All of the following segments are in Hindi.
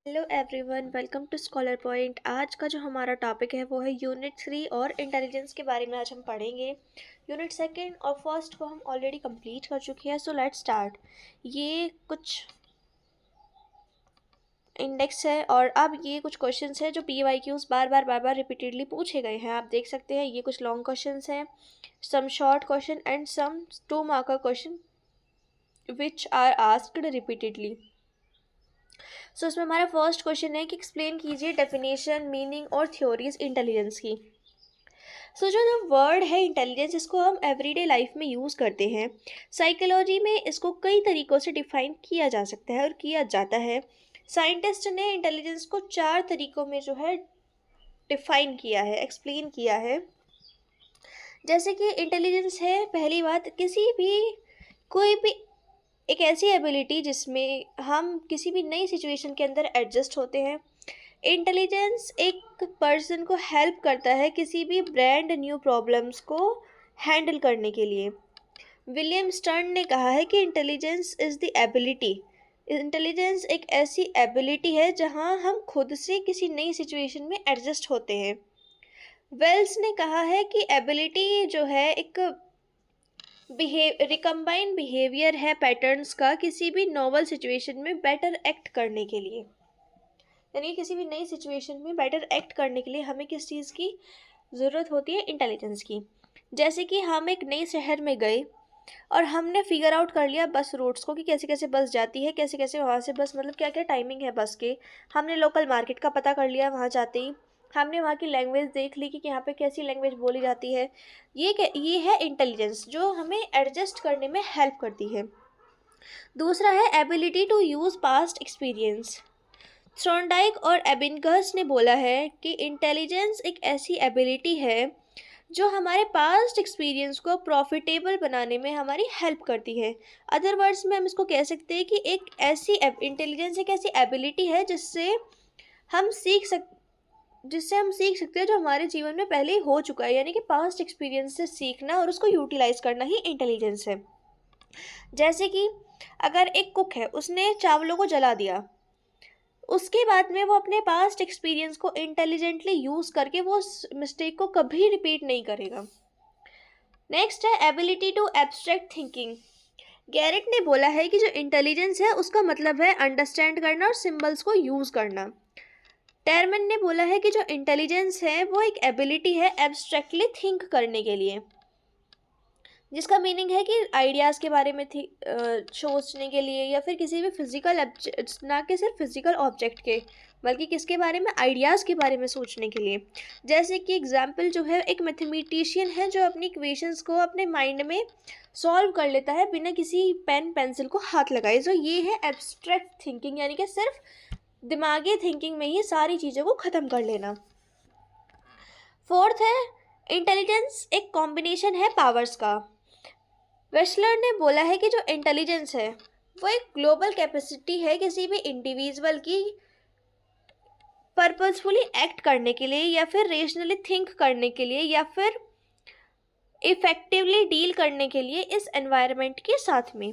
Hello everyone, welcome to scholar point. आज का जो हमारा टॉपिक है वो है यूनिट 3 और इंटेलिजेंस के बारे में आज हम पढ़ेंगे। यूनिट सेकंड और फर्स्ट को हम ऑलरेडी कंप्लीट कर चुके हैं, सो लेट्स स्टार्ट। ये कुछ इंडेक्स है और अब ये कुछ क्वेश्चंस है जो PYQs बार बार रिपीटेडली पूछे गए हैं। आप देख सकते हैं ये कुछ लॉन्ग क्वेश्चंस हैं, some short question and some 2 marker question which are asked repeatedly. So इसमें हमारा फर्स्ट क्वेश्चन है कि एक्सप्लेन कीजिए डेफिनेशन, मीनिंग और थ्योरीज इंटेलिजेंस की। जो वर्ड है इंटेलिजेंस, इसको हम एवरीडे लाइफ में यूज़ करते हैं। साइकोलॉजी में इसको कई तरीक़ों से डिफाइन किया जा सकता है और किया जाता है। साइंटिस्ट ने इंटेलिजेंस को 4 तरीक़ों में जो है डिफाइन किया है, एक्सप्लेन किया है। जैसे कि इंटेलिजेंस है, पहली बात, कोई भी एक ऐसी एबिलिटी जिसमें हम किसी भी नई सिचुएशन के अंदर एडजस्ट होते हैं। इंटेलिजेंस एक पर्सन को हेल्प करता है किसी भी ब्रांड न्यू प्रॉब्लम्स को हैंडल करने के लिए। विलियम स्टर्न ने कहा है कि इंटेलिजेंस एक ऐसी एबिलिटी है जहां हम खुद से किसी नई सिचुएशन में एडजस्ट होते हैं। वेल्स ने कहा है कि एबिलिटी जो है एक रिकम्बाइंड बिहेवियर है पैटर्न्स का किसी भी नॉवल सिचुएशन में बेटर एक्ट करने के लिए। यानी किसी भी नई सिचुएशन में बेटर एक्ट करने के लिए हमें किस चीज़ की ज़रूरत होती है? इंटेलिजेंस की। जैसे कि हम एक नए शहर में गए और हमने फिगर आउट कर लिया बस रूट्स को कि कैसे कैसे बस जाती है, कैसे कैसे वहाँ से बस, मतलब क्या क्या टाइमिंग है बस के। हमने लोकल मार्केट का पता कर लिया वहाँ जाते ही। हमने वहाँ की लैंग्वेज देख ली कि यहाँ पे कैसी लैंग्वेज बोली जाती है। ये है इंटेलिजेंस जो हमें एडजस्ट करने में हेल्प करती है। दूसरा है ability to use past experience. Thorndike और एबिंगस ने बोला है कि इंटेलिजेंस एक ऐसी एबिलिटी है जो हमारे पास्ट एक्सपीरियंस को प्रॉफिटेबल बनाने में हमारी हेल्प करती है। अदर वर्ड्स में हम इसको कह सकते हैं कि इंटेलिजेंस एक ऐसी एबिलिटी है जिससे हम सीख सकते हैं जो हमारे जीवन में पहले ही हो चुका है। यानी कि पास्ट एक्सपीरियंस से सीखना और उसको यूटिलाइज करना ही इंटेलिजेंस है। जैसे कि अगर एक कुक है, उसने चावलों को जला दिया, उसके बाद में वो अपने पास्ट एक्सपीरियंस को इंटेलिजेंटली यूज़ करके वो मिस्टेक को कभी रिपीट नहीं करेगा। नेक्स्ट है ability to abstract thinking. Garrett ने बोला है कि जो इंटेलिजेंस है उसका मतलब है अंडरस्टैंड करना और सिंबल्स को यूज़ करना। टर्मन ने बोला है कि जो इंटेलिजेंस है वो एक एबिलिटी है एब्स्ट्रैक्टली थिंक करने के लिए, जिसका मीनिंग है कि आइडियाज़ के बारे में सोचने के लिए, या फिर किसी भी फिजिकल, ना कि सिर्फ फिजिकल ऑब्जेक्ट के, बल्कि किसके बारे में? आइडियाज़ के बारे में सोचने के लिए। जैसे कि एग्जांपल जो है, एक मैथमेटिशियन है जो अपनी इक्वेशंस को अपने माइंड में सॉल्व कर लेता है बिना किसी पेन पेंसिल को हाथ लगाए। जो ये है एब्स्ट्रैक्ट थिंकिंग, यानी कि सिर्फ दिमागी थिंकिंग में ही सारी चीज़ों को ख़त्म कर लेना। फोर्थ है इंटेलिजेंस एक कॉम्बिनेशन है पावर्स का। वेस्लर ने बोला है कि जो इंटेलिजेंस है वो एक ग्लोबल कैपेसिटी है किसी भी इंडिविजुअल की पर्पसफुली एक्ट करने के लिए, या फिर रेशनली थिंक करने के लिए, या फिर इफेक्टिवली डील करने के लिए इस एनवायरनमेंट के साथ में।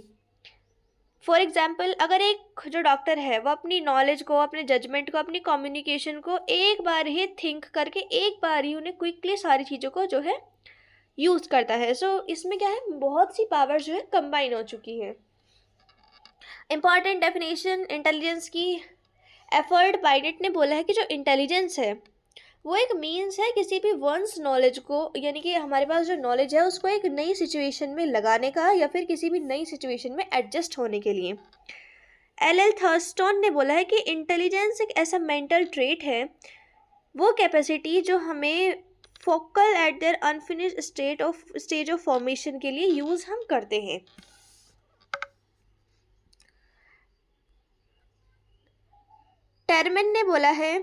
फॉर एग्जाम्पल, अगर एक जो डॉक्टर है वो अपनी नॉलेज को, अपने जजमेंट को, अपनी कम्युनिकेशन को एक बार ही थिंक करके, एक बार ही उन्हें क्विकली सारी चीज़ों को जो है यूज़ करता है। इसमें क्या है, बहुत सी पावर जो है कंबाइन हो चुकी है। इंपॉर्टेंट डेफिनेशन इंटेलिजेंस की, एफर्ड बाइनेट ने बोला है कि जो इंटेलिजेंस है वो एक मीन्स है किसी भी वंस नॉलेज को, यानी कि हमारे पास जो नॉलेज है उसको एक नई सिचुएशन में लगाने का, या फिर किसी भी नई सिचुएशन में एडजस्ट होने के लिए। एल थर्स्टन ने बोला है कि इंटेलिजेंस एक ऐसा मेंटल ट्रेट है, वो कैपेसिटी जो हमें focal eight there unfinished stage of formation के लिए यूज़ हम करते हैं। टर्मन ने बोला है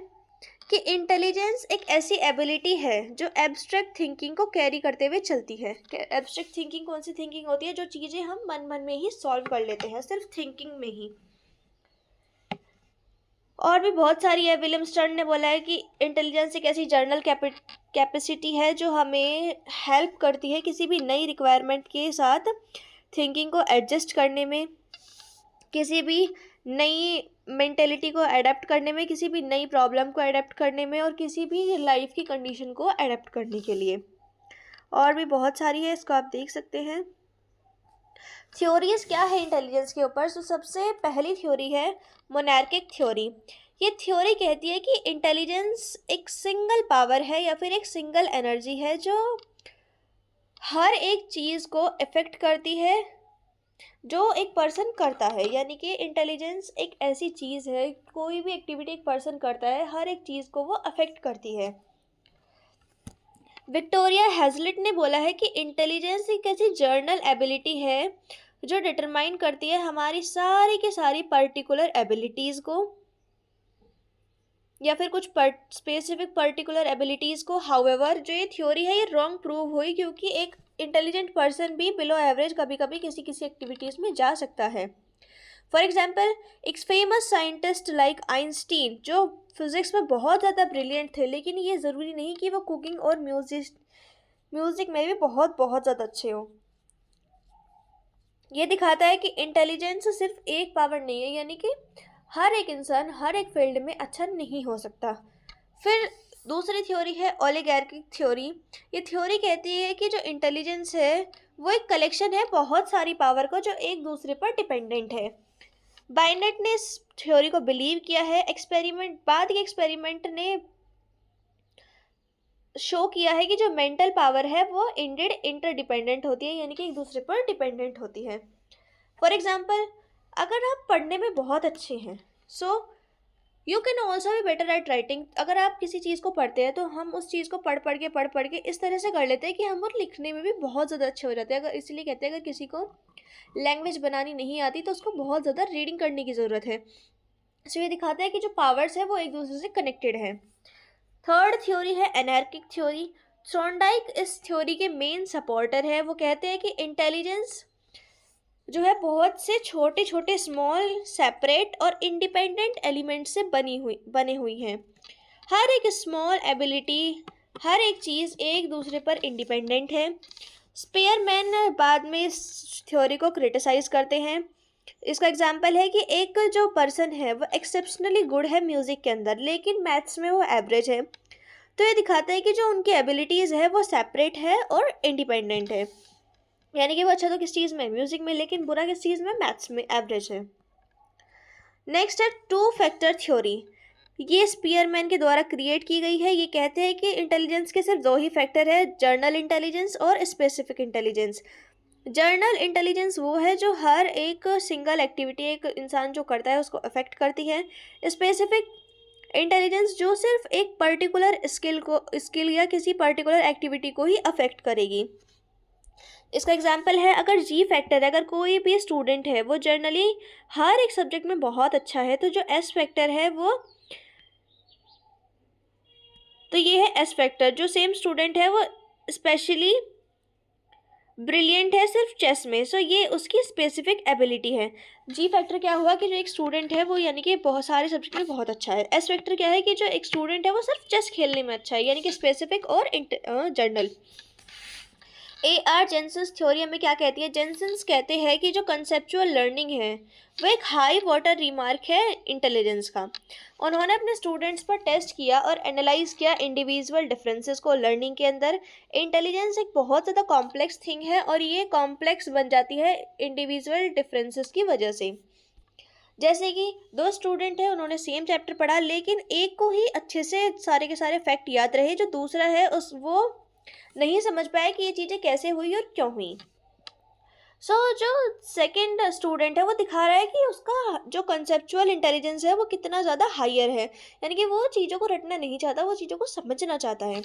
कि इंटेलिजेंस एक ऐसी एबिलिटी है जो एब्स्ट्रैक्ट थिंकिंग को कैरी करते हुए चलती है। एब्स्ट्रैक्ट थिंकिंग कौन सी थिंकिंग होती है? जो चीज़ें हम मन मन में ही सॉल्व कर लेते हैं, सिर्फ थिंकिंग में ही। और भी बहुत सारी है। विलियम स्टर्न ने बोला है कि इंटेलिजेंस एक ऐसी जर्नल कैपेसिटी है जो हमें हेल्प करती है किसी भी नई रिक्वायरमेंट के साथ थिंकिंग को एडजस्ट करने में, किसी भी नई मेंटेलिटी को अडेप्ट करने में, किसी भी नई प्रॉब्लम को अडेप्ट करने में और किसी भी लाइफ की कंडीशन को अडेप्ट करने के लिए। और भी बहुत सारी है, इसको आप देख सकते हैं। थ्योरीज क्या है इंटेलिजेंस के ऊपर? तो सबसे पहली थ्योरी है मोनार्किक थ्योरी। ये थ्योरी कहती है कि इंटेलिजेंस एक सिंगल पावर है या फिर एक सिंगल एनर्जी है जो हर एक चीज़ को इफ़ेक्ट करती है जो एक पर्सन करता है। यानी कि इंटेलिजेंस एक ऐसी चीज़ है, कोई भी एक्टिविटी एक पर्सन करता है हर एक चीज़ को वो अफेक्ट करती है। विक्टोरिया हैजलिट ने बोला है कि इंटेलिजेंस एक ऐसी जर्नल एबिलिटी है जो डिटरमाइन करती है हमारी सारी की सारी पर्टिकुलर एबिलिटीज़ को या फिर कुछ स्पेसिफिक पर्टिकुलर एबिलिटीज़ को। हाउएवर जो ये थ्योरी है ये रॉन्ग प्रूव हुई, क्योंकि एक इंटेलिजेंट पर्सन भी बिलो एवरेज कभी कभी किसी किसी एक्टिविटीज़ में जा सकता है। फॉर एग्जाम्पल, एक फेमस साइंटिस्ट लाइक आइंस्टीन जो फिज़िक्स में बहुत ज़्यादा ब्रिलियंट थे, लेकिन ये ज़रूरी नहीं कि वो कुकिंग और म्यूज़िक में भी बहुत बहुत ज़्यादा अच्छे हो। ये दिखाता है कि इंटेलिजेंस सिर्फ एक पावर नहीं है, यानी कि हर एक इंसान हर एक फील्ड में अच्छा नहीं हो सकता। फिर दूसरी थ्योरी है ओलिगार्किक थ्योरी। ये थ्योरी कहती है कि जो इंटेलिजेंस है वो एक कलेक्शन है बहुत सारी पावर को जो एक दूसरे पर डिपेंडेंट है। बाइनेट ने इस थ्योरी को बिलीव किया है। बाद के एक्सपेरिमेंट ने शो किया है कि जो मेंटल पावर है वो इंडेड इंटरडिपेंडेंट होती है, यानी कि एक दूसरे पर डिपेंडेंट होती है। फॉर एग्जाम्पल, अगर आप पढ़ने में बहुत अच्छे हैं so you can also be better at writing. अगर आप किसी चीज़ को पढ़ते हैं तो हम उस चीज़ को पढ़ के इस तरह से कर लेते हैं कि हम और लिखने में भी बहुत ज़्यादा अच्छे हो जाते हैं। अगर इसलिए कहते हैं अगर किसी को लैंग्वेज बनानी नहीं आती तो उसको बहुत ज़्यादा रीडिंग करने की ज़रूरत है। सो ये दिखाता है कि जो पावर्स है वो एक दूसरे से कनेक्टेड है। थर्ड थ्योरी है एनार्किक थ्योरी। थ्रोनडाइक इस थ्योरी के मेन सपोर्टर है। वो कहते हैं कि इंटेलिजेंस जो है बहुत से छोटे छोटे स्मॉल सेपरेट और इंडिपेंडेंट एलिमेंट से बने हुई हैं। हर एक स्मॉल एबिलिटी, हर एक चीज़ एक दूसरे पर इंडिपेंडेंट है। स्पेयरमैन बाद में इस थ्योरी को क्रिटिसाइज़ करते हैं। इसका एग्जाम्पल है कि एक जो पर्सन है वो एक्सेप्शनली गुड है म्यूज़िक के अंदर, लेकिन मैथ्स में वो एवरेज है। तो ये दिखाता है कि जो उनकी एबिलिटीज़ है वो सेपरेट है और इंडिपेंडेंट है, यानी कि वो अच्छा तो किस चीज़ में, म्यूज़िक में, लेकिन बुरा किस चीज़ में, मैथ्स में एवरेज है। नेक्स्ट है टू फैक्टर थ्योरी। ये स्पीयरमैन के द्वारा क्रिएट की गई है। ये कहते हैं कि इंटेलिजेंस के सिर्फ दो ही फैक्टर है, जर्नल इंटेलिजेंस और स्पेसिफिक इंटेलिजेंस। जर्नल इंटेलिजेंस वो है जो हर एक सिंगल एक्टिविटी एक इंसान जो करता है उसको अफेक्ट करती है। स्पेसिफिक इंटेलिजेंस जो सिर्फ एक पर्टिकुलर स्किल या किसी पर्टिकुलर एक्टिविटी को ही अफेक्ट करेगी। इसका एग्जाम्पल है, अगर जी फैक्टर है, अगर कोई भी स्टूडेंट है वो जर्नली हर एक सब्जेक्ट में बहुत अच्छा है, तो जो एस फैक्टर है वो, तो ये है एस फैक्टर। जो सेम स्टूडेंट है वो स्पेशली ब्रिलियंट है सिर्फ चेस में, सो ये उसकी स्पेसिफिक एबिलिटी है। जी फैक्टर क्या हुआ कि जो एक स्टूडेंट है वो यानी कि बहुत सारे सब्जेक्ट में बहुत अच्छा है। एस फैक्टर क्या है कि जो एक स्टूडेंट है वो सिर्फ चेस खेलने में अच्छा है, यानी कि स्पेसिफिक और जर्नल। जेंसेंस थ्योरी हमें क्या कहती है? जेंसेंस कहते हैं कि जो कंसेप्चुअल लर्निंग है वो एक हाई वाटर रिमार्क है इंटेलिजेंस का। उन्होंने अपने स्टूडेंट्स पर टेस्ट किया और एनालाइज किया इंडिविजुअल डिफरेंसेस को लर्निंग के अंदर। इंटेलिजेंस एक बहुत ज़्यादा कॉम्प्लेक्स थिंग है और ये कॉम्प्लेक्स बन जाती है इंडिविजुअल डिफरेंसेस की वजह से। जैसे कि दो स्टूडेंट है, उन्होंने सेम चैप्टर पढ़ा, लेकिन एक को ही अच्छे से सारे के सारे फैक्ट याद रहे, जो दूसरा है वो नहीं समझ पाया कि ये चीज़ें कैसे हुई और क्यों हुई। जो सेकंड स्टूडेंट है वो दिखा रहा है कि उसका जो कंसेप्चुअल इंटेलिजेंस है वो कितना ज़्यादा हायर है, यानी कि वो चीज़ों को रटना नहीं चाहता, वो चीज़ों को समझना चाहता है।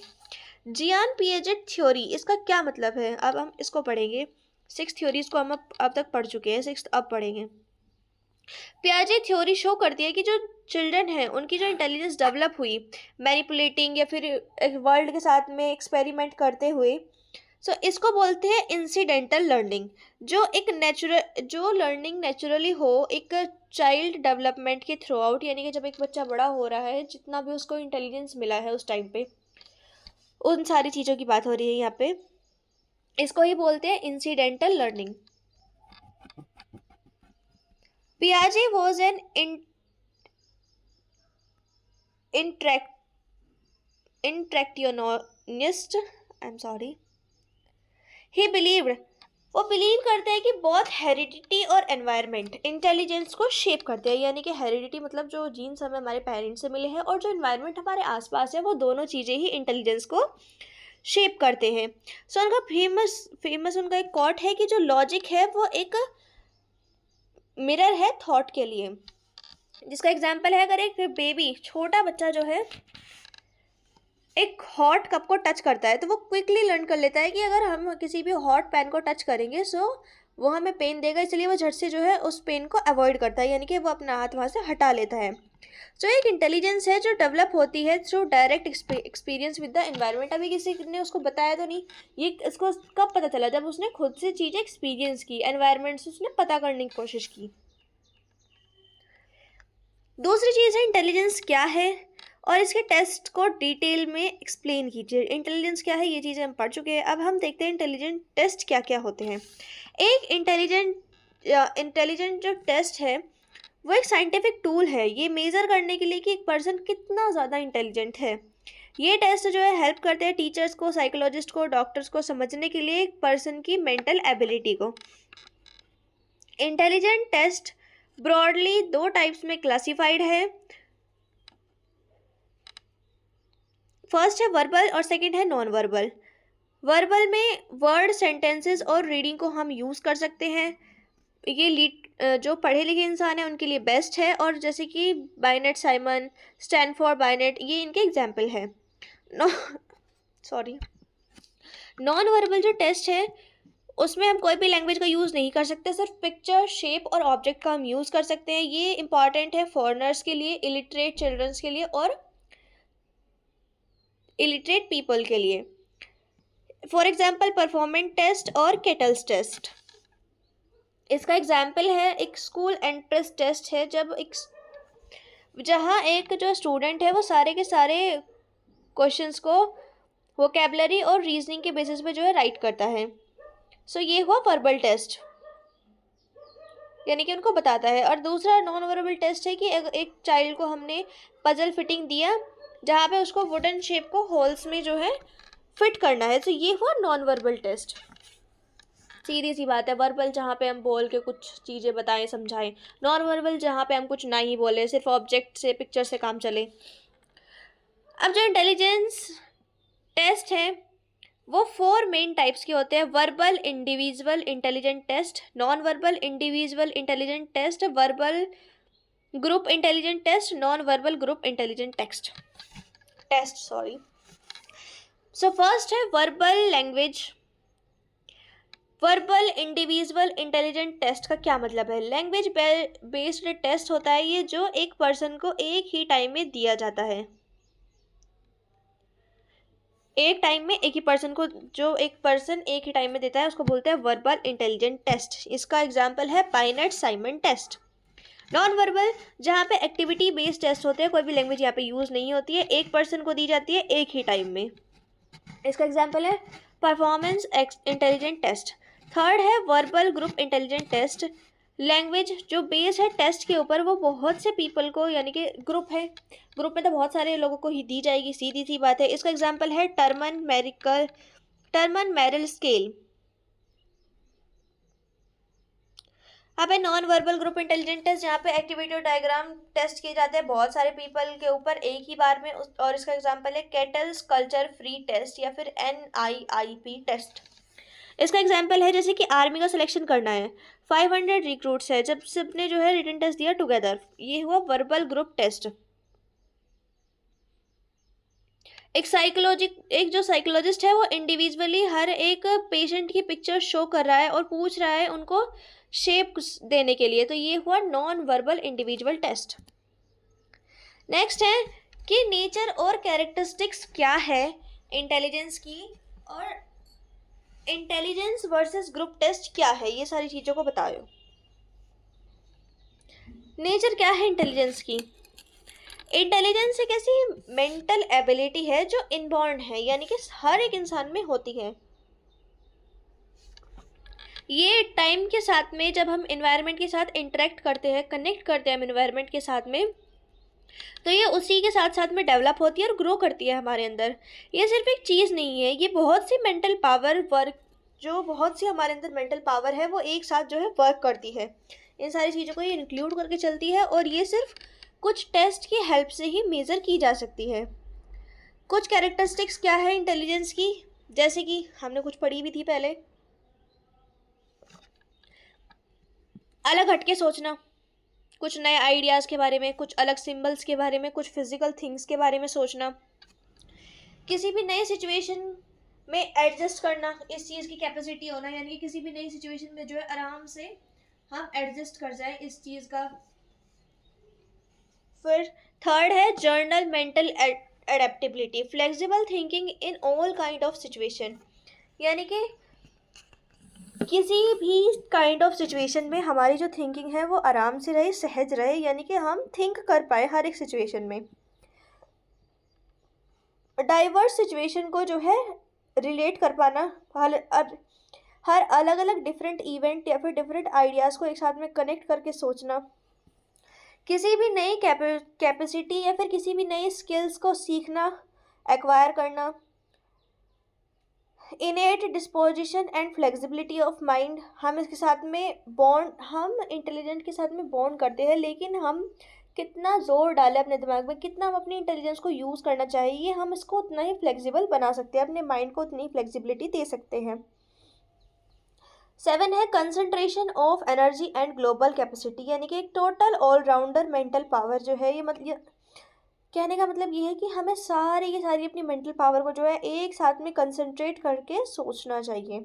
जियान पिएजेट थ्योरी, इसका क्या मतलब है अब हम इसको पढ़ेंगे। 6 थ्योरीज को हम अब तक पढ़ चुके हैं, 6 अब पढ़ेंगे। पियाजे थ्योरी शो करती है कि जो चिल्ड्रन है उनकी जो इंटेलिजेंस डेवलप हुई मैनिपुलेटिंग या फिर वर्ल्ड के साथ में एक्सपेरिमेंट करते हुए, इसको बोलते हैं इंसिडेंटल लर्निंग। जो लर्निंग नेचुरली हो एक चाइल्ड डेवलपमेंट के थ्रू आउट, यानी कि जब एक बच्चा बड़ा हो रहा है, जितना भी उसको इंटेलिजेंस मिला है उस टाइम पे, उन सारी चीज़ों की बात हो रही है यहाँ पे, इसको ही बोलते हैं इंसिडेंटल लर्निंग। पियाजे was an interactionist, I am sorry, he believed, वो बिलीव करते हैं कि बहुत हेरिडिटी और एनवायरनमेंट इंटेलिजेंस को शेप करते हैं। यानी कि हेरिडिटी मतलब जो जीन्स हमें हमारे पेरेंट्स से मिले हैं, और जो एनवायरनमेंट हमारे आसपास है, वो दोनों चीज़ें ही इंटेलिजेंस को शेप करते हैं। सो उनका फेमस फेमस उनका एक कोट है कि जो लॉजिक है वो एक मिरर है थॉट के लिए। जिसका एग्जाम्पल है, अगर एक बेबी छोटा बच्चा जो है एक हॉट कप को टच करता है, तो वो क्विकली लर्न कर लेता है कि अगर हम किसी भी हॉट पैन को टच करेंगे सो वो हमें पेन देगा, इसलिए वो झट से जो है उस पेन को अवॉइड करता है, यानी कि वो अपना हाथ वहाँ से हटा लेता है। सो एक इंटेलिजेंस है जो डेवलप होती है through direct experience with the environment. अभी किसी ने उसको बताया तो नहीं, ये इसको कब पता चला, जब उसने खुद से चीज़ें एक्सपीरियंस की, एनवायरनमेंट से उसने पता करने की कोशिश की। दूसरी चीज़ है इंटेलिजेंस क्या है, और इसके टेस्ट को डिटेल में एक्सप्लेन कीजिए। इंटेलिजेंस क्या है ये चीज़ें हम पढ़ चुके हैं, अब हम देखते हैं इंटेलिजेंट टेस्ट क्या क्या होते हैं। एक इंटेलिजेंट जो टेस्ट है वो एक साइंटिफिक टूल है, ये मेज़र करने के लिए कि एक पर्सन कितना ज़्यादा इंटेलिजेंट है। ये टेस्ट जो है हेल्प करते हैं टीचर्स को, साइकोलॉजिस्ट को, डॉक्टर्स को समझने के लिए एक पर्सन की मेंटल एबिलिटी को। इंटेलिजेंट टेस्ट ब्रॉडली दो टाइप्स में क्लासिफाइड है। फर्स्ट है वर्बल और सेकंड है नॉन वर्बल। वर्बल में वर्ड, सेंटेंसेस और रीडिंग को हम यूज़ कर सकते हैं। ये जो पढ़े लिखे इंसान हैं उनके लिए बेस्ट है, और जैसे कि बाइनेट साइमन, स्टैनफोर्ड बाइनेट, ये इनके एग्जाम्पल है। सॉरी, नॉन वर्बल जो टेस्ट है उसमें हम कोई भी लैंग्वेज का यूज़ नहीं कर सकते, सिर्फ पिक्चर, शेप और ऑब्जेक्ट का हम यूज़ कर सकते हैं। ये इंपॉर्टेंट है फॉरेनर्स के लिए, इलिटरेट चिल्ड्रंस के लिए और इलिटरेट पीपल के लिए। फॉर एग्जाम्पल परफॉर्मेंस टेस्ट और केटल्स टेस्ट। इसका एग्जाम्पल है एक स्कूल एंट्रेंस टेस्ट है, जहाँ एक जो स्टूडेंट है वो सारे के सारे क्वेश्चंस को वोकेबलरी और रीजनिंग के बेसिस पे जो है राइट करता है। सो ये हुआ वर्बल टेस्ट, यानी कि उनको बताता है। और दूसरा नॉन वर्बल टेस्ट है कि एक चाइल्ड को हमने पजल फिटिंग दिया, जहाँ पे उसको वुडन शेप को होल्स में जो है फिट करना है। तो ये हुआ नॉन वर्बल टेस्ट। सीधी सी बात है, वर्बल जहाँ पे हम बोल के कुछ चीज़ें बताएं, समझाएं, नॉन वर्बल जहाँ पे हम कुछ ना ही बोले, सिर्फ ऑब्जेक्ट से, पिक्चर से काम चले। अब जो इंटेलिजेंस टेस्ट है वो 4 मेन टाइप्स के होते हैं। Verbal individual intelligent test, non verbal individual intelligent test, verbal group intelligent test, non verbal group intelligent test sorry. So first है verbal language. Verbal individual intelligent test का क्या मतलब है? लैंग्वेज बेस्ड टेस्ट होता है ये, जो एक पर्सन को एक ही टाइम में दिया जाता है। एक टाइम में एक ही पर्सन को, जो एक पर्सन एक ही टाइम में देता है उसको बोलते हैं वर्बल इंटेलिजेंट टेस्ट। इसका एग्जाम्पल है बाइनेट साइमन टेस्ट। नॉन वर्बल जहाँ पे एक्टिविटी बेस्ड टेस्ट होते हैं, कोई भी लैंग्वेज यहाँ पे यूज़ नहीं होती है, एक पर्सन को दी जाती है एक ही टाइम में। इसका एग्जाम्पल है परफॉर्मेंस इंटेलिजेंट टेस्ट। थर्ड है verbal group intelligent test. Language जो बेस है टेस्ट के ऊपर, वो बहुत से पीपल को, यानी कि ग्रुप है, ग्रुप में तो बहुत सारे लोगों को ही दी जाएगी, सीधी सी बात है। इसका एग्जाम्पल है टर्मन मैरिल स्केल। अब है non verbal group intelligent test, जहाँ पे एक्टिविटी और डायग्राम टेस्ट किए जाते हैं बहुत सारे पीपल के ऊपर एक ही बार में। और इसका एग्जाम्पल है केटल्स कल्चर फ्री टेस्ट या फिर NIIP टेस्ट। इसका एग्जाम्पल है जैसे कि आर्मी का सिलेक्शन करना है, 500 रिक्रूट्स है, जब सबने जो है रिटन टेस्ट दिया टुगेदर, ये हुआ वर्बल ग्रुप टेस्ट। एक जो साइकोलॉजिस्ट है वो इंडिविजुअली हर एक पेशेंट की पिक्चर शो कर रहा है और पूछ रहा है उनको शेप देने के लिए, तो ये हुआ non verbal individual test. Next है कि नेचर और कैरेक्टरिस्टिक्स क्या है इंटेलिजेंस की, और इंटेलिजेंस वर्सेस ग्रुप टेस्ट क्या है, ये सारी चीज़ों को बताओ। नेचर क्या है इंटेलिजेंस की? इंटेलिजेंस एक ऐसी मेंटल एबिलिटी है जो इनबॉर्न है, यानी कि हर एक इंसान में होती है। ये टाइम के साथ में जब हम इन्वायरमेंट के साथ इंटरेक्ट करते हैं, कनेक्ट करते हैं हम इन्वायरमेंट के साथ में, तो ये उसी के साथ साथ में डेवलप होती है और ग्रो करती है हमारे अंदर। ये सिर्फ एक चीज़ नहीं है, ये बहुत सी मेंटल पावर वर्क, जो बहुत सी हमारे अंदर मेंटल पावर है वो एक साथ जो है वर्क करती है। इन सारी चीज़ों को ये इंक्लूड करके चलती है और ये सिर्फ कुछ टेस्ट की हेल्प से ही मेज़र की जा सकती है। कुछ कैरेक्टरिस्टिक्स क्या है इंटेलिजेंस की, जैसे कि हमने कुछ पढ़ी भी थी पहले। अलग हटके सोचना, कुछ नए आइडियाज़ के बारे में, कुछ अलग सिंबल्स के बारे में, कुछ फिजिकल थिंग्स के बारे में सोचना, किसी भी नए सिचुएशन में एडजस्ट करना, इस चीज़ की कैपेसिटी होना, यानी कि किसी भी नई सिचुएशन में जो है आराम से हम एडजस्ट कर जाए इस चीज़ का। फिर थर्ड है journal mental adaptability, flexible thinking in all kind of situation, यानी कि किसी भी काइंड ऑफ सिचुएशन में हमारी जो थिंकिंग है वो आराम से रहे, सहज रहे, यानी कि हम थिंक कर पाए हर एक सिचुएशन में। डाइवर्स सिचुएशन को जो है रिलेट कर पाना, हर अलग अलग डिफरेंट इवेंट या फिर डिफरेंट आइडियाज़ को एक साथ में कनेक्ट करके सोचना, किसी भी नई कैपेसिटी या फिर किसी भी नई स्किल्स को सीखना, एक्वायर करना, इनेट disposition and flexibility of mind, हम इसके साथ में बॉन्ड, हम इंटेलिजेंट के साथ में बॉन्ड करते हैं, लेकिन हम कितना जोर डालें अपने दिमाग में, कितना हम अपनी इंटेलिजेंस को यूज़ करना चाहिए, हम इसको उतना ही फ्लेक्सिबल बना सकते हैं, अपने माइंड को उतनी फ्लेक्सिबिलिटी दे सकते हैं। 7 है concentration of energy and global capacity, यानी कि एक टोटल ऑलराउंडर मेंटल पावर जो है, ये मतलब कहने का मतलब ये है कि हमें सारी की सारी अपनी मेंटल पावर को जो है एक साथ में कंसंट्रेट करके सोचना चाहिए।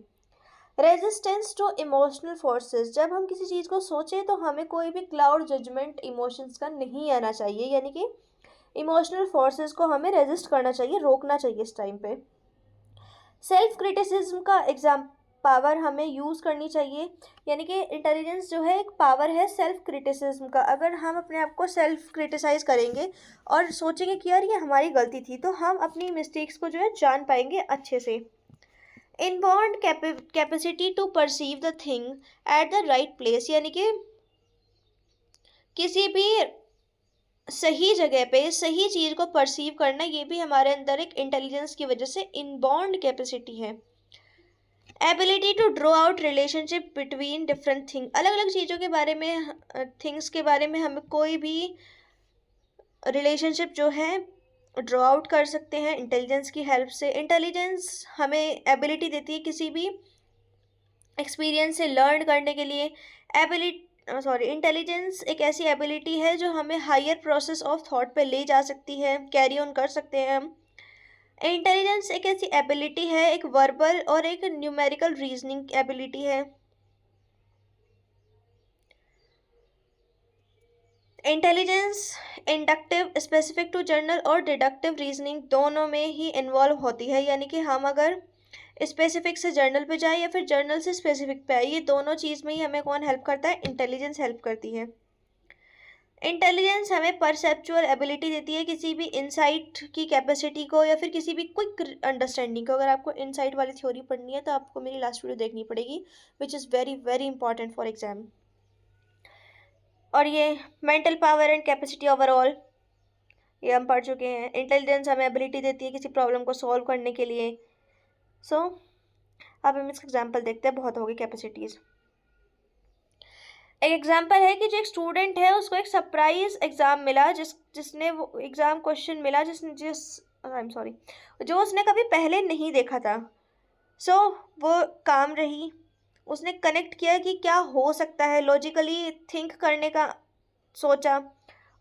रेजिस्टेंस टू इमोशनल फोर्सेस, जब हम किसी चीज़ को सोचें तो हमें कोई भी क्लाउड जजमेंट इमोशंस का नहीं आना चाहिए, यानी कि इमोशनल फोर्सेस को हमें रेजिस्ट करना चाहिए, रोकना चाहिए इस टाइम पे। सेल्फ क्रिटिसिज्म का एग्जाम पावर हमें यूज़ करनी चाहिए, यानी कि इंटेलिजेंस जो है एक पावर है सेल्फ क्रिटिसिज्म का। अगर हम अपने आप को सेल्फ क्रिटिसाइज करेंगे और सोचेंगे कि यार ये हमारी गलती थी, तो हम अपनी मिस्टेक्स को जो है जान पाएंगे अच्छे से। Inborn capacity to perceive the thing at the right place, यानी कि किसी भी सही जगह पे सही चीज़ को परसीव करना, ये भी हमारे अंदर एक इंटेलिजेंस की वजह से इनबॉर्न कैपेसिटी है। Ability to draw out relationship between different thing, अलग अलग चीज़ों के बारे में, थिंग्स के बारे में हमें कोई भी रिलेशनशिप जो है ड्रॉ आउट कर सकते हैं इंटेलिजेंस की हेल्प से। इंटेलिजेंस हमें एबिलिटी देती है किसी भी एक्सपीरियंस से लर्न करने के लिए। इंटेलिजेंस एक ऐसी एबिलिटी है जो हमें हायर प्रोसेस ऑफ थॉट पे ले जा सकती है, कैरी ऑन कर सकते हैं हम। इंटेलिजेंस एक ऐसी एबिलिटी है, एक वर्बल और एक न्यूमेरिकल रीजनिंग एबिलिटी है। Intelligence inductive specific to general और डिडक्टिव रीजनिंग दोनों में ही इन्वॉल्व होती है, यानी कि हम अगर स्पेसिफिक से जर्नल पे जाए या फिर जर्नल से स्पेसिफिक पे आए, ये दोनों चीज़ में ही हमें कौन हेल्प करता है, इंटेलिजेंस हेल्प करती है। इंटेलिजेंस हमें परसेप्चुअल एबिलिटी देती है, किसी भी इंसाइट की कैपेसिटी को या फिर किसी भी क्विक अंडरस्टैंडिंग को। अगर आपको इंसाइट वाली थ्योरी पढ़नी है तो आपको मेरी लास्ट वीडियो देखनी पड़ेगी, which is very very important for exam. और ये mental power and capacity overall ये हम पढ़ चुके हैं। इंटेलिजेंस हमें एबिलिटी देती है किसी प्रॉब्लम को सॉल्व करने के लिए। अब हम इसका एग्जाम्पल देखते हैं, बहुत होगी कैपेसिटीज़। एक एग्जाम्पल है कि जो एक स्टूडेंट है उसको एक सरप्राइज एग्ज़ाम मिला, जिसने वो एग्ज़ाम क्वेश्चन मिला जो उसने कभी पहले नहीं देखा था। वो काम रही, उसने कनेक्ट किया कि क्या हो सकता है, लॉजिकली थिंक करने का सोचा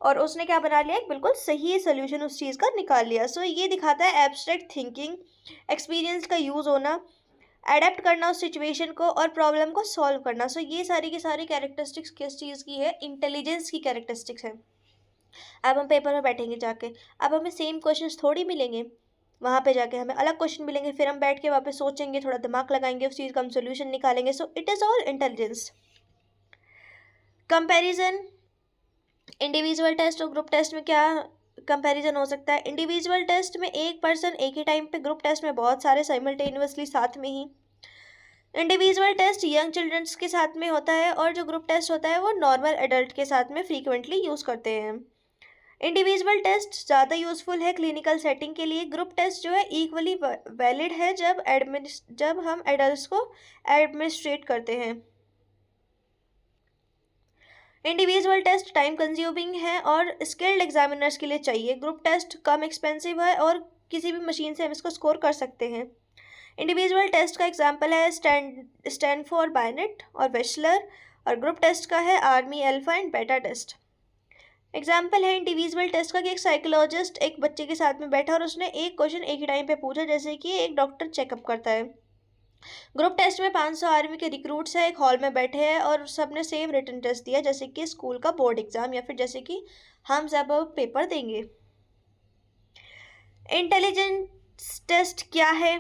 और उसने क्या बना लिया, एक बिल्कुल सही सोल्यूशन उस चीज़ का निकाल लिया। ये दिखाता है एब्स्ट्रैक्ट थिंकिंग, एक्सपीरियंस का यूज़ होना, एडेप्ट करना उस सिचुएशन को और प्रॉब्लम को सॉल्व करना। ये सारी की सारी कैरेक्टरिस्टिक्स किस चीज़ की है, इंटेलिजेंस की कैरेक्टरिस्टिक्स है। अब हम पेपर में बैठेंगे जाके, अब हमें सेम क्वेश्चंस थोड़ी मिलेंगे, वहाँ पे जाके हमें अलग क्वेश्चन मिलेंगे, फिर हम बैठ के वहाँ पे सोचेंगे, थोड़ा दिमाग लगाएंगे, उस चीज़ का हम सोल्यूशन निकालेंगे। It is all intelligence. Comparison, individual test और ग्रुप टेस्ट में क्या कंपैरिजन हो सकता है। इंडिविजुअल टेस्ट में एक पर्सन एक ही टाइम पे, ग्रुप टेस्ट में बहुत सारे साइमल्टेनियसली साथ में ही। इंडिविजुअल टेस्ट यंग चिल्ड्रंस के साथ में होता है और जो ग्रुप टेस्ट होता है वो नॉर्मल एडल्ट के साथ में फ्रीक्वेंटली यूज़ करते हैं। इंडिविजुअल टेस्ट ज़्यादा यूज़फुल है क्लिनिकल सेटिंग के लिए। ग्रुप टेस्ट जो है इक्वली वैलिड है जब हम एडल्ट्स को एडमिनिस्ट्रेट करते हैं। इंडिविजुअल टेस्ट टाइम कंज्यूमिंग है और स्किल्ड एग्जामिनर्स के लिए चाहिए। ग्रुप टेस्ट कम एक्सपेंसिव है और किसी भी मशीन से हम इसको स्कोर कर सकते हैं। इंडिविजुअल टेस्ट का एग्जांपल है स्टैनफोर्ड बायनेट और वेशलर, और ग्रुप टेस्ट का है आर्मी अल्फा एंड बेटा टेस्ट। एग्जाम्पल है इंडिविजुअल टेस्ट का कि एक साइकोलॉजिस्ट एक बच्चे के साथ में बैठा और उसने एक क्वेश्चन एक ही टाइम पे पूछा, जैसे कि एक डॉक्टर चेकअप करता है। ग्रुप टेस्ट में 500 आर्मी के रिक्रूट्स हैं, एक हॉल में बैठे हैं और सबने सेम रिटन टेस्ट दिया, जैसे कि स्कूल का बोर्ड एग्जाम या फिर जैसे कि हम सब पेपर देंगे। इंटेलिजेंस टेस्ट क्या है,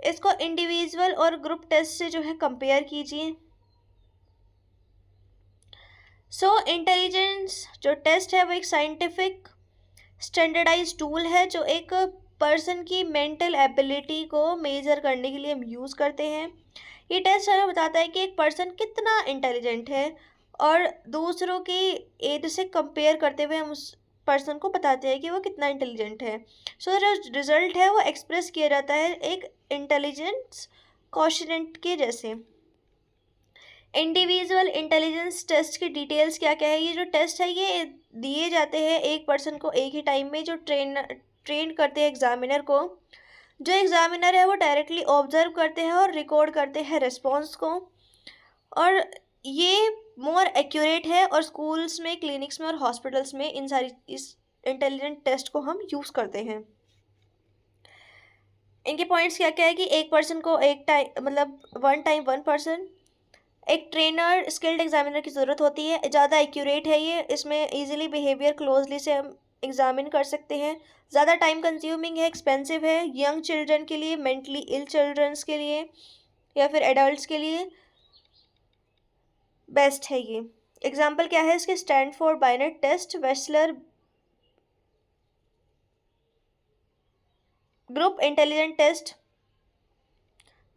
इसको इंडिविजुअल और ग्रुप टेस्ट से जो है कंपेयर कीजिए। इंटेलिजेंस जो टेस्ट है वो एक साइंटिफिक स्टैंडर्डाइज टूल है जो एक पर्सन की मेंटल एबिलिटी को मेजर करने के लिए हम यूज़ करते हैं। ये टेस्ट हमें बताता है कि एक पर्सन कितना इंटेलिजेंट है और दूसरों की एज से कंपेयर करते हुए हम उस पर्सन को बताते हैं कि वो कितना इंटेलिजेंट है। जो रिजल्ट है वो एक्सप्रेस किया जाता है एक इंटेलिजेंस क्वोशिएंट के जैसे। इंडिविजुअल इंटेलिजेंस टेस्ट की डिटेल्स क्या क्या है, ये जो टेस्ट है ये दिए जाते हैं एक पर्सन को एक ही टाइम में, जो ट्रेन करते हैं एग्जामिनर को। जो एग्जामिनर है वो डायरेक्टली ऑब्जर्व करते हैं और रिकॉर्ड करते हैं रिस्पॉन्स को, और ये मोर एक्यूरेट है और स्कूल्स में, क्लिनिक्स में और हॉस्पिटल्स में इस इंटेलिजेंट टेस्ट को हम यूज़ करते हैं। इनके पॉइंट्स क्या क्या है कि एक पर्सन को एक टाइम मतलब वन पर्सन, एक ट्रेनर स्किल्ड एग्जामिनर की ज़रूरत होती है, ज़्यादा एक्यूरेट है ये, इसमें इजीली बिहेवियर क्लोजली से हम एग्जामिन कर सकते हैं, ज़्यादा टाइम कंज्यूमिंग है, एक्सपेंसिव है, यंग चिल्ड्रन के लिए, मेंटली इल चिल्ड्रंस के लिए या फिर एडल्ट्स के लिए बेस्ट है ये। एग्जाम्पल क्या है इसके, Stanford Binet test, Wechsler group intelligent test.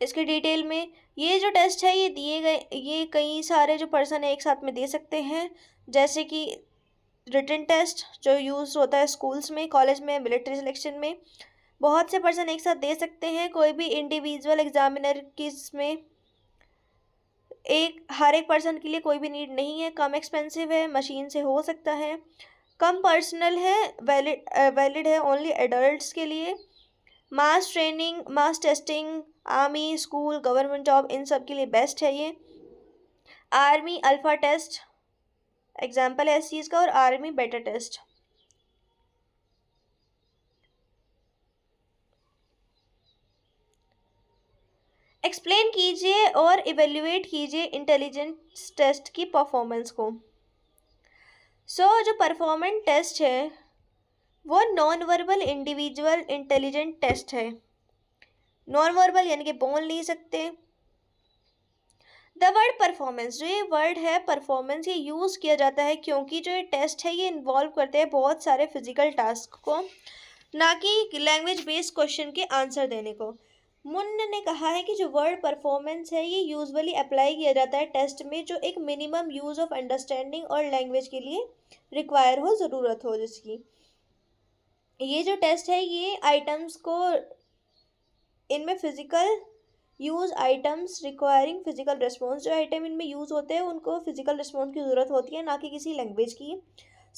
इसके डिटेल में ये जो टेस्ट है ये दिए गए, ये कई सारे जो पर्सन है एक साथ में दे सकते हैं, जैसे कि रिटन टेस्ट जो यूज़ होता है स्कूल्स में, कॉलेज में, मिलिट्री सिलेक्शन में, बहुत से पर्सन एक साथ दे सकते हैं। कोई भी इंडिविजुअल एग्जामिनर की इसमें हर एक पर्सन के लिए कोई भी नीड नहीं है, कम एक्सपेंसिव है, मशीन से हो सकता है, कम पर्सनल है, वैलिड है ओनली एडल्ट्स के लिए, mass training, mass testing, army, school, government job, इन सब के लिए बेस्ट है ये। आर्मी अल्फा टेस्ट एग्जाम्पल है इस चीज़ का, और आर्मी बेटा टेस्ट। एक्सप्लेन कीजिए और इवेल्युएट कीजिए इंटेलिजेंस टेस्ट की परफॉर्मेंस को। जो परफॉर्मेंस टेस्ट है वो non verbal individual intelligent test है। नॉन वर्बल यानी कि बोल नहीं सकते। द वर्ड परफॉर्मेंस, जो ये वर्ड है परफॉर्मेंस, ये यूज़ किया जाता है क्योंकि जो ये टेस्ट है ये इन्वॉल्व करते हैं बहुत सारे फिजिकल टास्क को, ना कि लैंग्वेज बेस्ड क्वेश्चन के आंसर देने को। मुन्न ने कहा है कि जो वर्ड परफॉर्मेंस है ये यूजुअली अप्लाई किया जाता है टेस्ट में जो एक मिनिमम यूज़ ऑफ अंडरस्टैंडिंग और लैंग्वेज के लिए रिक्वायर हो, ज़रूरत हो जिसकी। ये जो टेस्ट है ये आइटम्स को, इनमें physical use items requiring physical response, जो आइटम इनमें यूज़ होते हैं उनको फिजिकल रिस्पॉन्स की ज़रूरत होती है, ना कि किसी लैंग्वेज की।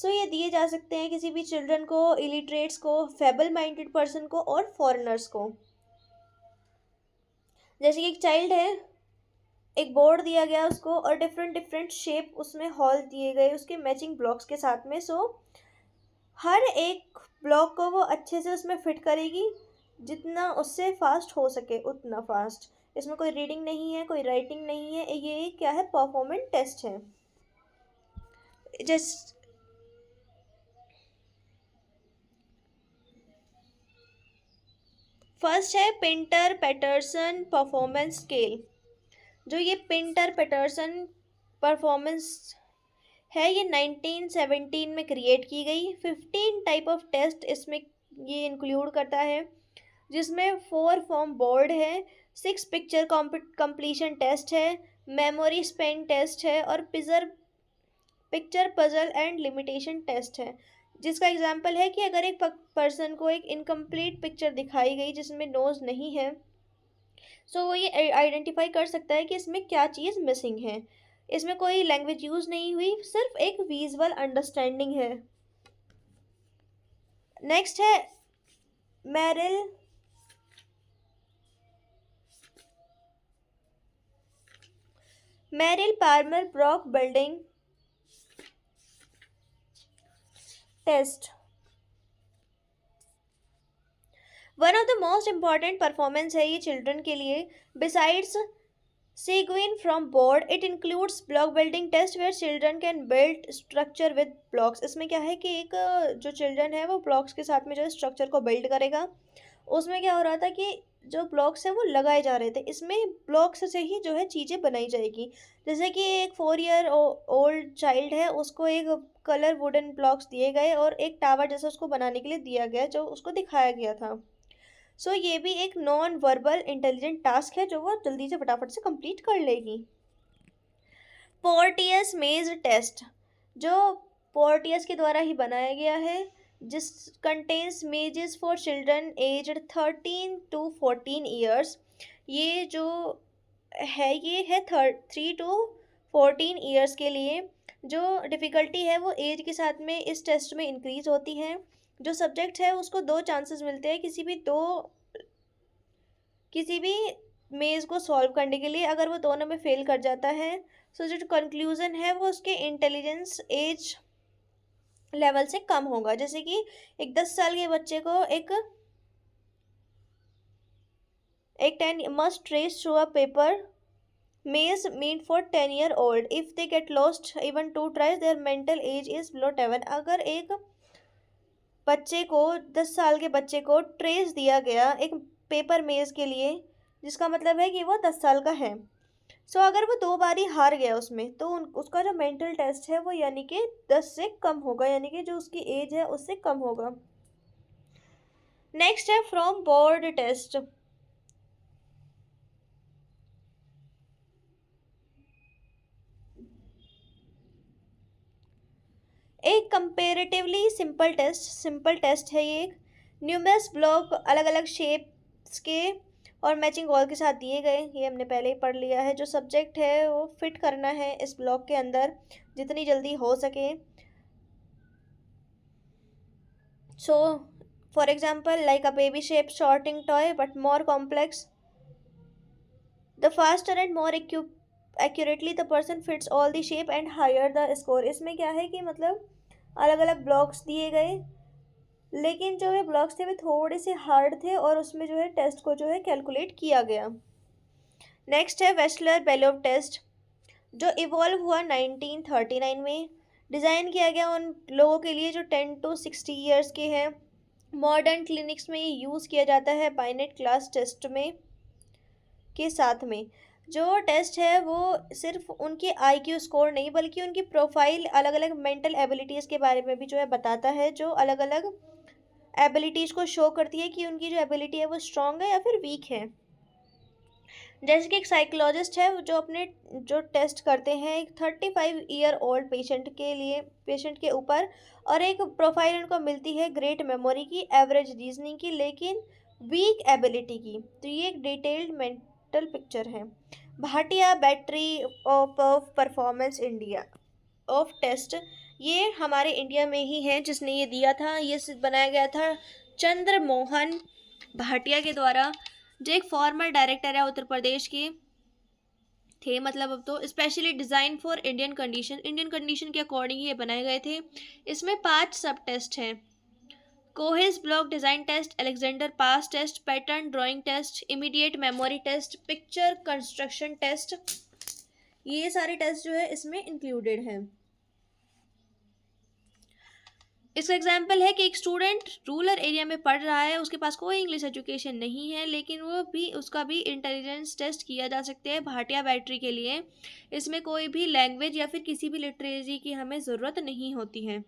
ये दिए जा सकते हैं किसी भी चिल्ड्रन को, इलिटरेट्स को, फेबल माइंडेड पर्सन को और फॉरेनर्स को। जैसे कि एक चाइल्ड है, एक बोर्ड दिया गया उसको और डिफरेंट डिफरेंट शेप उसमें हॉल दिए गए उसके मैचिंग ब्लॉक्स के साथ में। हर एक ब्लॉक को वो अच्छे से उसमें फिट करेगी, जितना उससे फास्ट हो सके उतना फास्ट। इसमें कोई रीडिंग नहीं है, कोई राइटिंग नहीं है, ये क्या है, परफॉर्मेंस टेस्ट है। जस्ट फर्स्ट है पिंटर पैटरसन परफॉर्मेंस स्केल। जो ये पिंटर पैटरसन परफॉर्मेंस है ये 1917 में क्रिएट की गई। 15 टाइप ऑफ टेस्ट इसमें ये इंक्लूड करता है, जिसमें 4 फॉर्म बोर्ड है, 6 पिक्चर कंप्लीशन टेस्ट है, मेमोरी स्पेन टेस्ट है और picture puzzle and limitation test है, जिसका एग्जाम्पल है कि अगर एक पर्सन को एक इनकम्प्लीट पिक्चर दिखाई गई जिसमें नोज नहीं है, सो वो ये आइडेंटिफाई कर सकता है कि इसमें क्या चीज़ मिसिंग है। इसमें कोई लैंग्वेज यूज़ नहीं हुई, सिर्फ एक विजुअल अंडरस्टैंडिंग है। नेक्स्ट है Merrill Merrill Palmer block building test. One of the most important performance है ये चिल्ड्रन के लिए। Besides Seguin from board, it includes block building test where children can build structure with blocks। इसमें क्या है कि एक जो चिल्ड्रन है वो ब्लॉक्स के साथ में जो है स्ट्रक्चर को बिल्ड करेगा। उसमें क्या हो रहा था कि जो ब्लॉक्स है वो लगाए जा रहे थे, इसमें ब्लॉक्स से ही जो है चीज़ें बनाई जाएगी। जैसे कि एक 4 ईयर ओल्ड चाइल्ड है, उसको एक कलर वुडन ब्लॉक्स दिए गए और एक टावर जैसा उसको बनाने के लिए दिया गया जो उसको दिखाया गया था। सो ये भी एक नॉन वर्बल इंटेलिजेंट टास्क है जो वो जल्दी से फटाफट से कंप्लीट कर लेगी। पोर्टियस मेज टेस्ट, जो पोर्टियस के द्वारा ही बनाया गया है, जिस contains mazes for children aged 13 to 14 years. ये जो है ये है 3 to 14 ईयर्स के लिए। जो डिफ़िकल्टी है वो एज के साथ में इस टेस्ट में इंक्रीज होती है। जो सब्जेक्ट है उसको 2 चांसेस मिलते हैं किसी भी मेज़ को सॉल्व करने के लिए। अगर वो दोनों में फेल कर जाता है, सो जो कंक्लूज़न है वो उसके इंटेलिजेंस एज लेवल से कम होगा। जैसे कि एक 10 साल के बच्चे को एक 10 must trace through a paper मेज meant for 10 year old, if they get lost even 2 tries their mental age is below 10। अगर एक बच्चे को 10 साल के बच्चे को ट्रेस दिया गया एक पेपर मेज के लिए, जिसका मतलब है कि वो 10 साल का है। सो अगर वो 2 बार ही हार गया उसमें, तो उसका जो मेंटल टेस्ट है वो यानी कि 10 से कम होगा, यानी कि जो उसकी एज है उससे कम होगा। नेक्स्ट है फ्रॉम बोर्ड टेस्ट। एक कंपेरेटिवली सिंपल टेस्ट है ये। न्यूमरस ब्लॉक अलग अलग शेप्स के और मैचिंग वॉल के साथ दिए गए, ये हमने पहले ही पढ़ लिया है। जो सब्जेक्ट है वो फिट करना है इस ब्लॉक के अंदर जितनी जल्दी हो सके। So for example like a baby shape sorting toy but more complex, the faster and more accurately the person fits all the shape and higher the score. इसमें क्या है कि मतलब अलग अलग ब्लॉक्स दिए गए, लेकिन जो ये ब्लॉक्स थे वे थोड़े से हार्ड थे और उसमें जो है टेस्ट को जो है कैलकुलेट किया गया। नेक्स्ट है वेस्लर बेलोव टेस्ट, जो इवॉल्व हुआ 1939 में। डिज़ाइन किया गया उन लोगों के लिए जो 10 to 60 ईयर्स के हैं। मॉडर्न क्लिनिक्स में ये यूज़ किया जाता है बाइनेट क्लास टेस्ट में के साथ में। जो टेस्ट है वो सिर्फ उनके IQ स्कोर नहीं बल्कि उनकी प्रोफाइल, अलग अलग मेंटल एबिलिटीज़ के बारे में भी जो है बताता है, जो अलग अलग एबिलिटीज़ को शो करती है कि उनकी जो एबिलिटी है वो स्ट्रॉन्ग है या फिर वीक है। जैसे कि एक साइकोलॉजिस्ट है जो अपने जो टेस्ट करते हैं एक 35 ईयर ओल्ड पेशेंट के ऊपर, और एक प्रोफाइल उनको मिलती है ग्रेट मेमोरी की, एवरेज रीजनिंग की, लेकिन वीक एबिलिटी की। तो ये एक डिटेल्ड मेंटल पिक्चर है। Bhatia battery of performance India of test, ये हमारे इंडिया में ही है जिसने ये दिया था। ये बनाया गया था चंद्र मोहन भाटिया के द्वारा, जो एक फॉर्मर डायरेक्टर है उत्तर प्रदेश के थे। मतलब अब तो specially design for Indian condition के अकॉर्डिंग ये बनाए गए थे। इसमें 5 सब टेस्ट हैं। Kohs block design test, Alexander pass test, pattern drawing test, immediate memory test, picture construction test, ये सारे टेस्ट जो है इसमें इंक्लूडेड हैं। इसका एग्जाम्पल है कि एक स्टूडेंट रूरल एरिया में पढ़ रहा है, उसके पास कोई इंग्लिश एजुकेशन नहीं है, लेकिन उसका भी इंटेलिजेंस टेस्ट किया जा सकता है भाटिया बैटरी के लिए। इसमें कोई भी लैंग्वेज या फिर किसी भी लिटरेसी की हमें ज़रूरत नहीं होती है।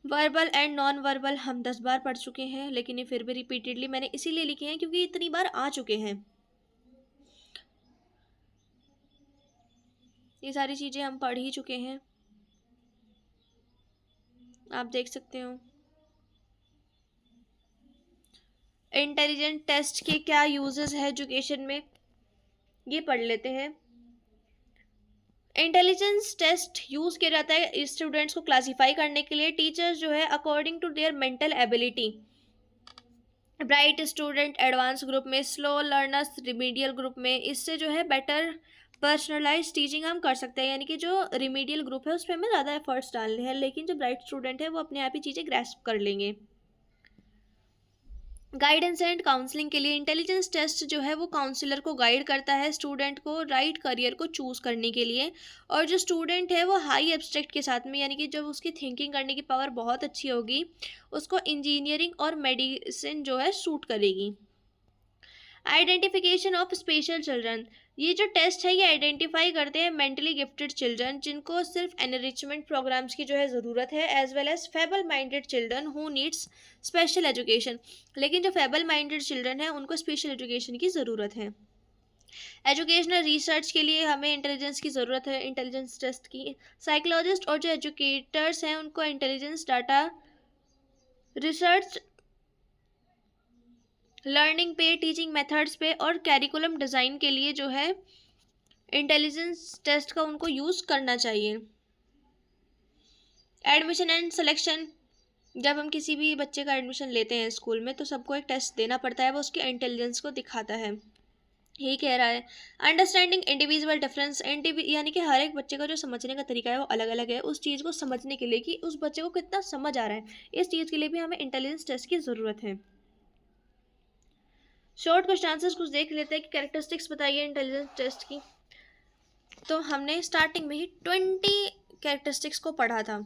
वर्बल एंड नॉन वर्बल हम 10 बार पढ़ चुके हैं, लेकिन ये फिर भी रिपीटेडली मैंने इसीलिए लिखे हैं क्योंकि इतनी बार आ चुके हैं। ये सारी चीज़ें हम पढ़ ही चुके हैं, आप देख सकते हो। इंटेलिजेंट टेस्ट के क्या यूजेस है एजुकेशन में, ये पढ़ लेते हैं। इंटेलिजेंस टेस्ट यूज किया जाता है स्टूडेंट्स को क्लासीफाई करने के लिए। टीचर्स जो है according to their mental ability, bright student advance group में, स्लो लर्नर्स रिमीडियल ग्रुप में। इससे जो है बेटर पर्सनलाइज टीचिंग हम कर सकते हैं, यानी कि जो रिमीडियल ग्रुप है उस पर हमें ज़्यादा एफर्ट्स डालने हैं, लेकिन जो ब्राइट स्टूडेंट है वो अपने आप ही चीज़ें ग्रैस्प कर लेंगे। गाइडेंस एंड काउंसलिंग के लिए इंटेलिजेंस टेस्ट जो है वो काउंसलर को गाइड करता है स्टूडेंट को राइट करियर को चूज़ करने के लिए। और जो स्टूडेंट है वो हाई एब्स्ट्रैक्ट के साथ में, यानी कि जब उसकी थिंकिंग करने की पावर बहुत अच्छी होगी, उसको इंजीनियरिंग और मेडिसिन जो है सूट करेगी। आइडेंटिफिकेशन ऑफ स्पेशल चिल्ड्रन, ये जो टेस्ट है ये आइडेंटिफाई करते हैं मेंटली गिफ्टेड चिल्ड्रन जिनको सिर्फ एनरिचमेंट प्रोग्राम्स की जो है ज़रूरत है, as well as feeble minded children who needs special education. लेकिन जो फेबल माइंडेड चिल्ड्रन है उनको स्पेशल एजुकेशन की ज़रूरत है। एजुकेशनल रिसर्च के लिए हमें इंटेलिजेंस की ज़रूरत है, इंटेलिजेंस टेस्ट की। साइकोलॉजिस्ट और जो एजुकेटर्स हैं उनको इंटेलिजेंस डाटा रिसर्च, लर्निंग पे, टीचिंग मेथड्स पे और कैरिकुलम डिज़ाइन के लिए जो है इंटेलिजेंस टेस्ट का उनको यूज़ करना चाहिए। एडमिशन एंड सिलेक्शन, जब हम किसी भी बच्चे का एडमिशन लेते हैं स्कूल में तो सबको एक टेस्ट देना पड़ता है, वो उसकी इंटेलिजेंस को दिखाता है। यही कह रहा है। अंडरस्टैंडिंग इंडिविजुअल डिफरेंस, यानी कि हर एक बच्चे का जो समझने का तरीका है वो अलग अलग है। उस चीज़ को समझने के लिए कि उस बच्चे को कितना समझ आ रहा है, इस चीज़ के लिए भी हमें इंटेलिजेंस टेस्ट की ज़रूरत है। शॉर्ट क्वेश्चन आंसर्स कुछ देख लेते हैं कि कैरेक्टरिस्टिक्स बताइए इंटेलिजेंस टेस्ट की। तो हमने स्टार्टिंग में ही 20 कैरेक्टरिस्टिक्स को पढ़ा था।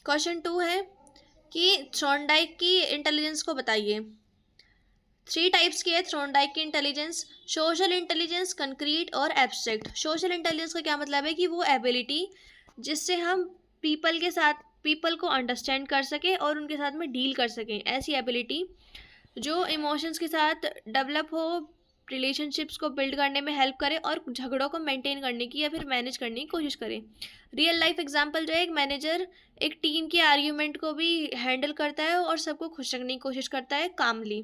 क्वेश्चन 2 है कि थॉर्नडाइक की इंटेलिजेंस को बताइए। 3 टाइप्स की है थॉर्नडाइक की इंटेलिजेंस, सोशल इंटेलिजेंस, कंक्रीट और एब्स्ट्रैक्ट। सोशल इंटेलिजेंस का क्या मतलब है कि वो एबिलिटी जिससे हम पीपल को अंडरस्टैंड कर सकें और उनके साथ में डील कर सकें, ऐसी एबिलिटी जो इमोशंस के साथ डेवलप हो, रिलेशनशिप्स को बिल्ड करने में हेल्प करे और झगड़ों को मेंटेन करने की या फिर मैनेज करने की कोशिश करे। रियल लाइफ एग्जांपल जो है, एक मैनेजर एक टीम के आर्ग्यूमेंट को भी हैंडल करता है और सबको खुश रखने की कोशिश करता है कामली,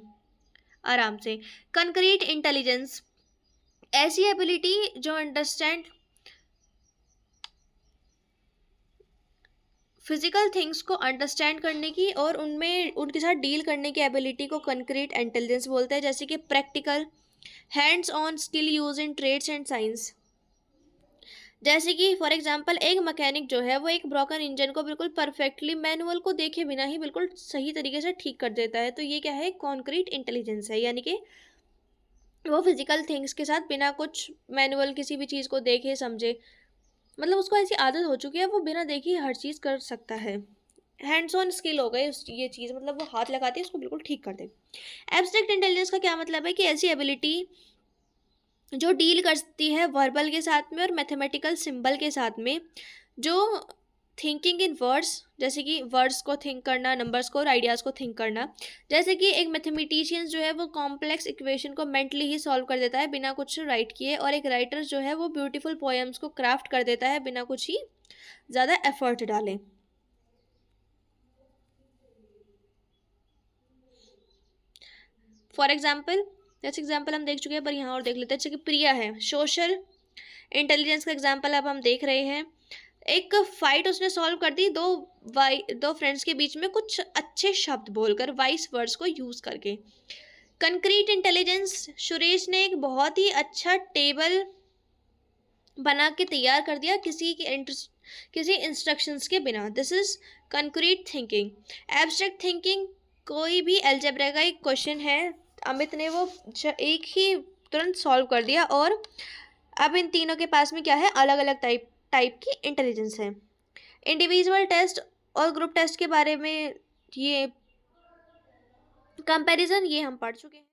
आराम से। कंक्रीट इंटेलिजेंस, ऐसी एबिलिटी जो अंडरस्टैंड फिजिकल थिंग्स को अंडरस्टैंड करने की और उनमें उनके साथ डील करने की एबिलिटी को कंक्रीट इंटेलिजेंस बोलते हैं। जैसे कि practical, hands on skill use in trades and science. जैसे कि फॉर एग्जांपल एक मैकेनिक जो है वो एक ब्रोकन इंजन को बिल्कुल परफेक्टली मैनुअल को देखे बिना ही बिल्कुल सही तरीके से ठीक कर देता है, तो ये क्या है, कॉन्क्रीट इंटेलिजेंस है। यानी कि वो फिजिकल थिंग्स के साथ बिना कुछ मैनुअल किसी भी चीज़ को देखे समझे, मतलब उसको ऐसी आदत हो चुकी है वो बिना देखे हर चीज़ कर सकता है। हैंड्स ऑन स्किल हो गई ये चीज़, मतलब वो हाथ लगाती है उसको बिल्कुल ठीक कर दे। एब्स्ट्रैक्ट इंटेलिजेंस का क्या मतलब है कि ऐसी एबिलिटी जो डील करती है वर्बल के साथ में और मैथमेटिकल सिंबल के साथ में, जो थिंकिंग इन वर्ड्स, जैसे कि वर्ड्स को थिंक करना, नंबर्स को और आइडियाज़ को थिंक करना। जैसे कि एक मैथमेटिशियन जो है वो कॉम्प्लेक्स इक्वेशन को मेंटली ही सॉल्व कर देता है बिना कुछ राइट किए, और एक राइटर जो है वो ब्यूटीफुल पोएम्स को क्राफ्ट कर देता है बिना कुछ ही ज़्यादा एफर्ट डाले। फॉर एग्जाम्पल, जैसे एग्जाम्पल हम देख चुके हैं पर यहाँ और देख लेते हैं। जैसे कि प्रिया है, सोशल इंटेलिजेंस का एग्जाम्पल अब हम देख रहे हैं। एक फाइट उसने सॉल्व कर दी दो फ्रेंड्स के बीच में कुछ अच्छे शब्द बोलकर, वाइस वर्ड्स को यूज़ करके। कंक्रीट इंटेलिजेंस, सुरेश ने एक बहुत ही अच्छा टेबल बना के तैयार कर दिया किसी इंस्ट्रक्शंस के बिना। This is concrete thinking. Abstract thinking, कोई भी अलजेब्रा का एक क्वेश्चन है, अमित ने वो एक ही तुरंत सॉल्व कर दिया, और अब इन तीनों के पास में क्या है, अलग अलग टाइप की इंटेलिजेंस है। इंडिविजुअल टेस्ट और ग्रुप टेस्ट के बारे में ये कंपैरिजन ये हम पढ़ चुके हैं।